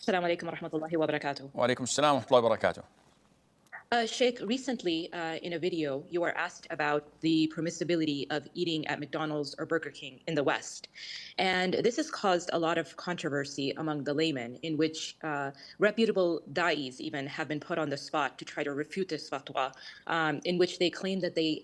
Assalamu alaikum wa rahmatullahi wa barakatuh. Wa alaikum assalam wa rahmatullahi wa barakatuh. Sheikh, recently in a video, you were asked about the permissibility of eating at McDonald's or Burger King in the West. And this has caused a lot of controversy among the laymen, in which reputable da'is even have been put on the spot to try to refute this fatwa, in which they claim that they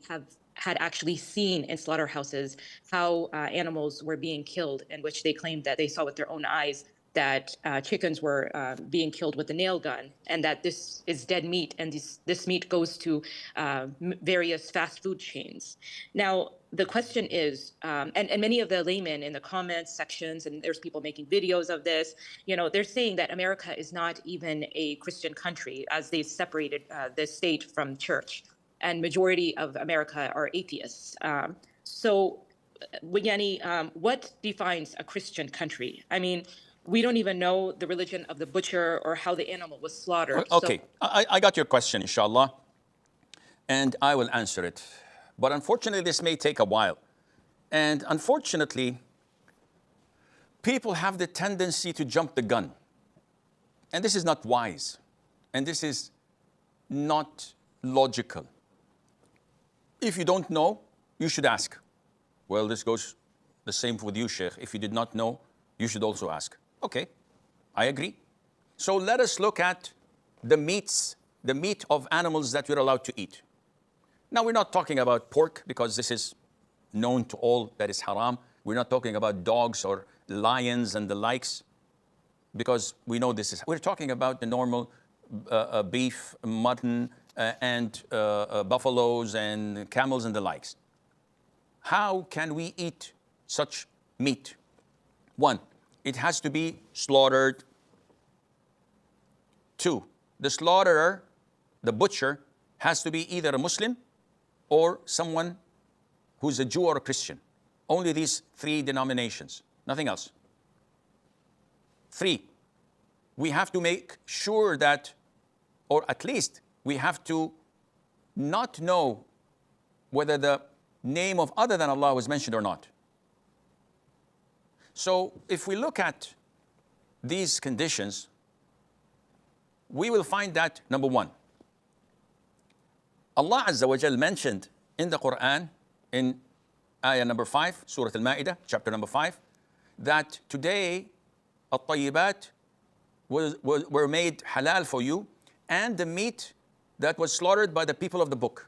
had actually seen in slaughterhouses how animals were being killed, in which they claimed that they saw with their own eyes that chickens were being killed with a nail gun, and that this is dead meat, and this meat goes to various fast food chains. Now, the question is, and many of the laymen in the comments sections, and there's people making videos of this, they're saying that America is not even a Christian country, as they separated the state from church, and majority of America are atheists. So, Yani, what defines a Christian country? I mean, we don't even know the religion of the butcher or how the animal was slaughtered. Okay, So, I got your question, inshallah, and I will answer it. But unfortunately, this may take a while. And unfortunately, people have the tendency to jump the gun. And this is not wise. And this is not logical. If you don't know, you should ask. Well, this goes the same with you, Sheikh. If you did not know, you should also ask. Okay, I agree. So let us look at the meat of animals that we're allowed to eat. Now, we're not talking about pork because this is known to all that is haram. We're not talking about dogs or lions and the likes because we know this is. We're talking about the normal beef, mutton, and buffaloes and camels and the likes. How can we eat such meat? One, it has to be slaughtered. Two, the slaughterer, the butcher, has to be either a Muslim or someone who's a Jew or a Christian. Only these three denominations, nothing else. Three, we have to make sure that, or at least we have to not know whether the name of other than Allah was mentioned or not. So if we look at these conditions, we will find that, number one, Allah Azza wa Jal mentioned in the Qur'an, in ayah number 5, Surah Al-Ma'idah, chapter number 5, that today, al-tayyibat were made halal for you, and the meat that was slaughtered by the people of the book.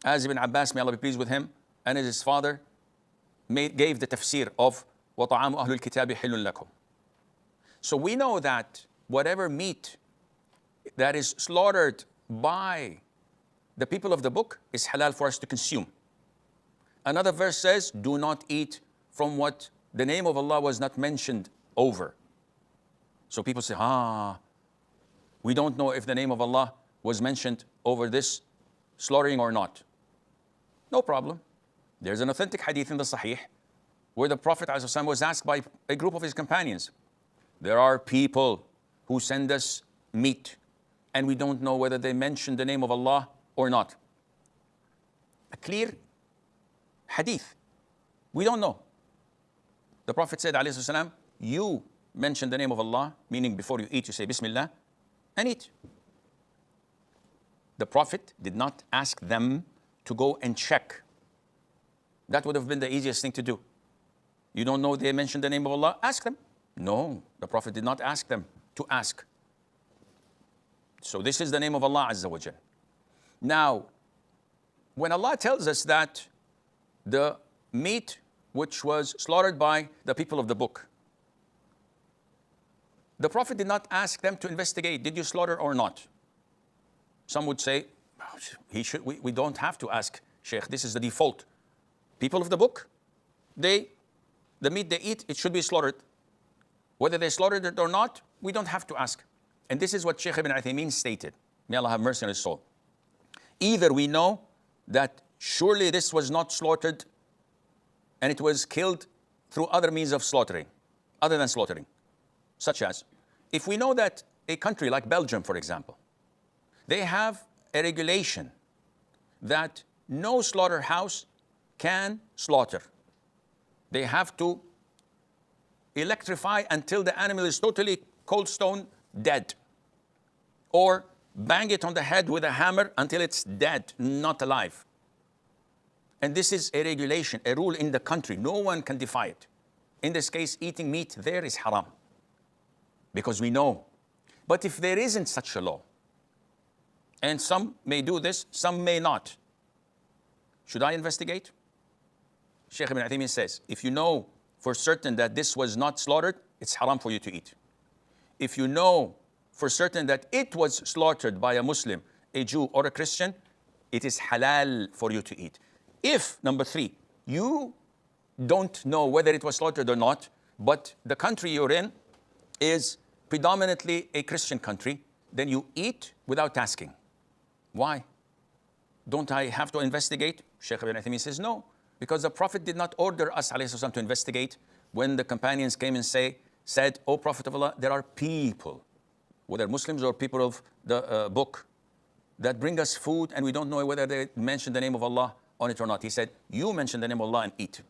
As Ibn Abbas, may Allah be pleased with him, and his father, gave the tafsir of وَطَعَامُ أَهْلُ الْكِتَابِ حِلٌّ لَكُمْ. So we know that whatever meat that is slaughtered by the people of the book is halal for us to consume. Another verse says, do not eat from what the name of Allah was not mentioned over. So people say, we don't know if the name of Allah was mentioned over this slaughtering or not. No problem. There's an authentic hadith in the Sahih where the Prophet ﷺ was asked by a group of his companions, there are people who send us meat and we don't know whether they mention the name of Allah or not. A clear hadith. We don't know. The Prophet said, ﷺ, you mention the name of Allah, meaning before you eat, you say Bismillah, and eat. The Prophet did not ask them to go and check. That would have been the easiest thing to do. You don't know they mentioned the name of Allah? Ask them. No, the Prophet did not ask them to ask. So this is the name of Allah Azza wa Jal. Now, when Allah tells us that the meat which was slaughtered by the people of the book, the Prophet did not ask them to investigate, did you slaughter or not? Some would say, we don't have to ask, Sheikh, this is the default. People of the book, the meat they eat, it should be slaughtered. Whether they slaughtered it or not, we don't have to ask. And this is what Sheikh Ibn Uthaymeen stated. May Allah have mercy on his soul. Either we know that surely this was not slaughtered and it was killed through other means of slaughtering, other than slaughtering. Such as, if we know that a country like Belgium, for example, they have a regulation that no slaughterhouse can slaughter. They have to electrify until the animal is totally cold stone dead, or bang it on the head with a hammer until it's dead, not alive. And this is a regulation, a rule in the country. No one can defy it. In this case, eating meat there is haram, because we know. But if there isn't such a law, and some may do this, some may not, should I investigate? Sheikh Ibn Uthaymeen says, if you know for certain that this was not slaughtered, it's haram for you to eat. If you know for certain that it was slaughtered by a Muslim, a Jew, or a Christian, it is halal for you to eat. If, number 3, you don't know whether it was slaughtered or not, but the country you're in is predominantly a Christian country, then you eat without asking. Why? Don't I have to investigate? Sheikh Ibn Uthaymeen says no, because the Prophet did not order us ﷺ to investigate when the companions came and said, O Prophet of Allah, there are people, whether Muslims or people of the book, that bring us food and we don't know whether they mention the name of Allah on it or not. He said, you mention the name of Allah and eat.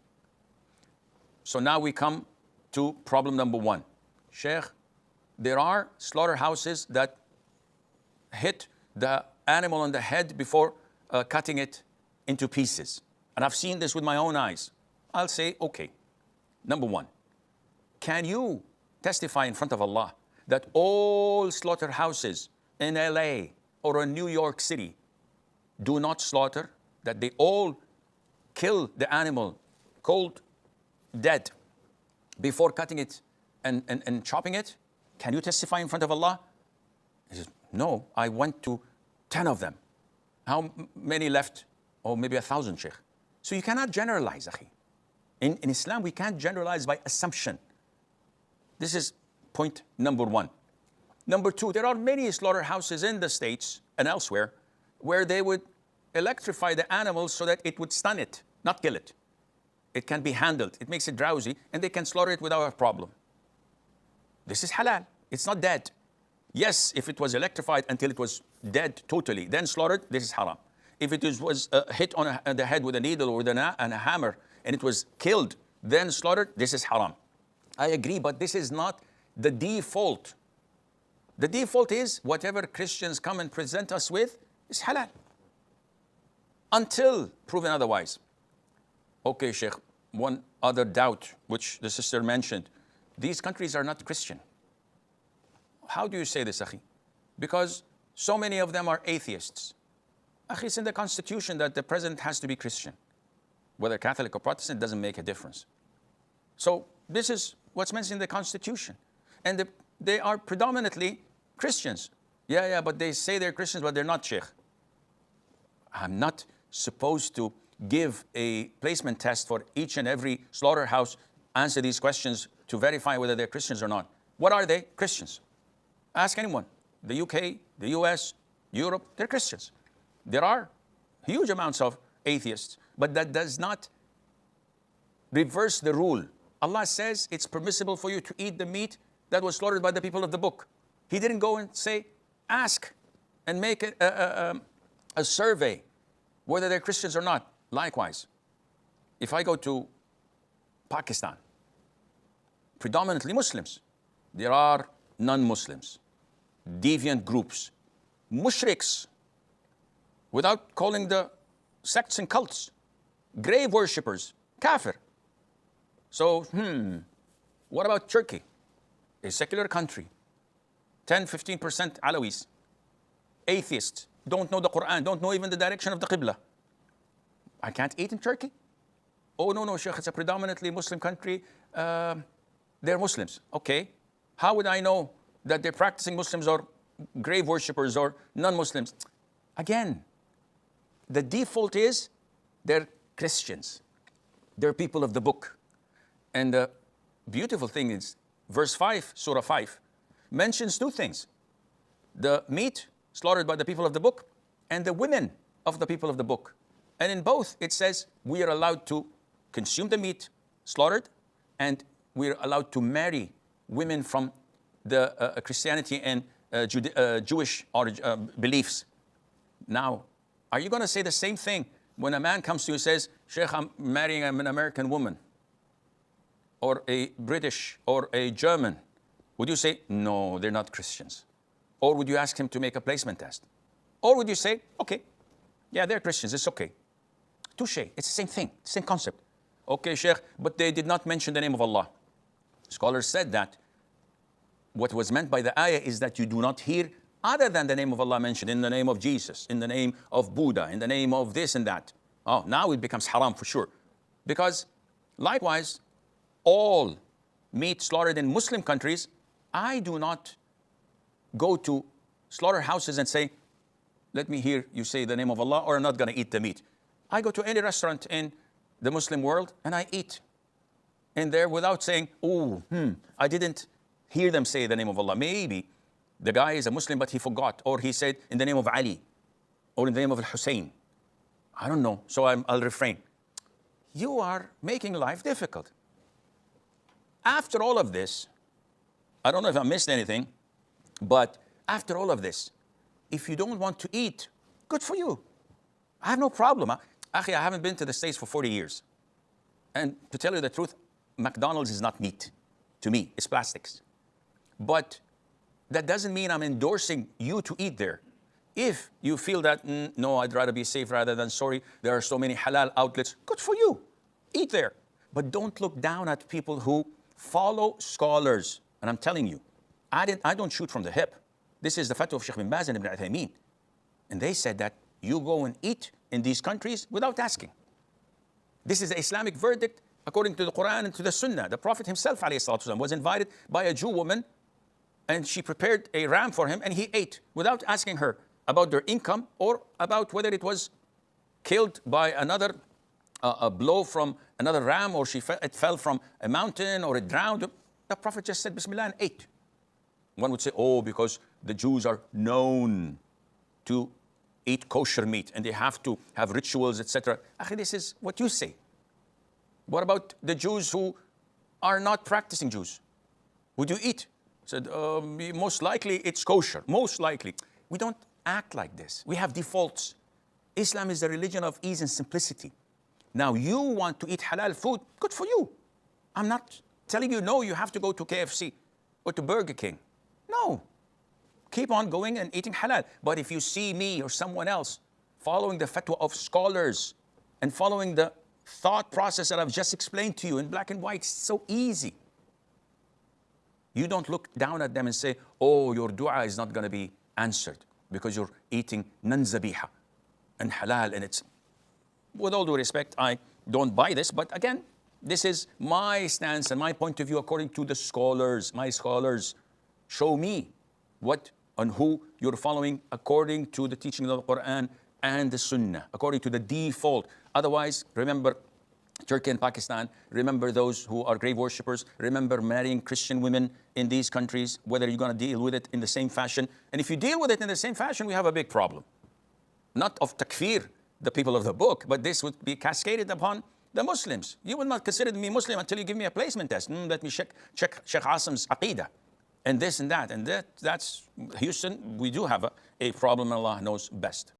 So now we come to problem number 1. Sheikh, there are slaughterhouses that hit the animal on the head before cutting it into pieces. And I've seen this with my own eyes. I'll say, okay. Number 1, can you testify in front of Allah that all slaughterhouses in LA or in New York City do not slaughter, that they all kill the animal cold, dead, before cutting it and chopping it? Can you testify in front of Allah? He says, no, I went to 10 of them. How many left? Oh, maybe 1,000, Sheikh. So you cannot generalize, akhi. In Islam, we can't generalize by assumption. This is point number 1. Number 2, there are many slaughterhouses in the States and elsewhere where they would electrify the animals so that it would stun it, not kill it. It can be handled. It makes it drowsy, and they can slaughter it without a problem. This is halal. It's not dead. Yes, if it was electrified until it was dead totally, then slaughtered, this is haram. If it was hit on the head with a needle or with a hammer and it was killed, then slaughtered, this is haram. I agree, but this is not the default. The default is whatever Christians come and present us with is halal, until proven otherwise. Okay, Sheikh, one other doubt which the sister mentioned. These countries are not Christian. How do you say this, akhi? Because so many of them are atheists. Akhi, it's in the constitution that the president has to be Christian. Whether Catholic or Protestant doesn't make a difference. So this is what's mentioned in the constitution. And they are predominantly Christians. Yeah, but they say they're Christians, but they're not, Sheikh. I'm not supposed to give a placement test for each and every slaughterhouse, answer these questions to verify whether they're Christians or not. What are they? Christians. Ask anyone. The UK, the US, Europe, they're Christians. There are huge amounts of atheists, but that does not reverse the rule. Allah says it's permissible for you to eat the meat that was slaughtered by the people of the book. He didn't go and say, ask and make a survey whether they're Christians or not. Likewise, if I go to Pakistan, predominantly Muslims, there are non-Muslims, deviant groups, mushriks, without calling the sects and cults, grave worshippers, kafir. So, what about Turkey? A secular country, 10-15% Alawis, atheists, don't know the Qur'an, don't know even the direction of the Qibla. I can't eat in Turkey? Oh, no, Sheikh, it's a predominantly Muslim country. They're Muslims. Okay. How would I know that they're practicing Muslims or grave worshippers or non-Muslims? Again, the default is they're Christians. They're people of the book. And the beautiful thing is, verse 5, Surah 5, mentions 2 things. The meat slaughtered by the people of the book and the women of the people of the book. And in both, it says we are allowed to consume the meat slaughtered, and we are allowed to marry women from the Christianity and Jewish beliefs. Now, are you going to say the same thing when a man comes to you and says, Sheikh, I'm marrying an American woman? or a British or a German, would you say, no, they're not Christians? Or would you ask him to make a placement test? Or would you say, okay, yeah, they're Christians, it's okay. Touche, it's the same thing, same concept. Okay, Sheikh, but they did not mention the name of Allah. Scholars said that what was meant by the ayah is that you do not hear other than the name of Allah mentioned, in the name of Jesus, in the name of Buddha, in the name of this and that. Oh, now it becomes haram for sure. Because likewise, all meat slaughtered in Muslim countries, I do not go to slaughterhouses and say, let me hear you say the name of Allah, or I'm not going to eat the meat. I go to any restaurant in the Muslim world and I eat in there without saying, oh, I didn't hear them say the name of Allah. Maybe the guy is a Muslim, but he forgot, or he said in the name of Ali, or in the name of Al-Hussein. I don't know, so I'll refrain. You are making life difficult. After all of this, I don't know if I missed anything, but after all of this, if you don't want to eat, good for you. I have no problem. Akhi, I haven't been to the States for 40 years. And to tell you the truth, McDonald's is not meat. To me, it's plastics. But that doesn't mean I'm endorsing you to eat there. If you feel that, no, I'd rather be safe rather than sorry, there are so many halal outlets, good for you. Eat there. But don't look down at people who follow scholars. And I'm telling you, I don't shoot from the hip. This is the fatwa of Sheikh bin Baz and Ibn Uthaymeen. And they said that you go and eat in these countries without asking. This is the Islamic verdict according to the Qur'an and to the Sunnah. The Prophet himself ﷺ was invited by a Jew woman, and she prepared a ram for him, and he ate without asking her about their income or about whether it was killed by another a blow from another ram, or it fell from a mountain, or it drowned. The Prophet just said Bismillah and ate. One would say, oh, because the Jews are known to eat kosher meat and they have to have rituals, etc. Akhi, this is what you say. What about the Jews who are not practicing Jews? Would you eat? Said, most likely it's kosher, most likely. We don't act like this. We have defaults. Islam is the religion of ease and simplicity. Now you want to eat halal food, good for you. I'm not telling you, no, you have to go to KFC or to Burger King. No. Keep on going and eating halal. But if you see me or someone else following the fatwa of scholars and following the thought process that I've just explained to you in black and white, it's so easy. You don't look down at them and say, oh, your dua is not going to be answered because you're eating non-zabiha and halal, and it's, with all due respect, I don't buy this, but again, this is my stance and my point of view according to the scholars. My scholars show me what and who you're following according to the teaching of the Qur'an and the Sunnah, according to the default. Otherwise, remember Turkey and Pakistan, remember those who are grave worshippers, remember marrying Christian women in these countries, whether you're going to deal with it in the same fashion. And if you deal with it in the same fashion, we have a big problem. Not of takfir, the people of the book, but this would be cascaded upon the Muslims. You will not consider me Muslim until you give me a placement test. Let me check Sheikh Asim's Aqidah. And this and that. And that's Houston, we do have a problem, and Allah knows best.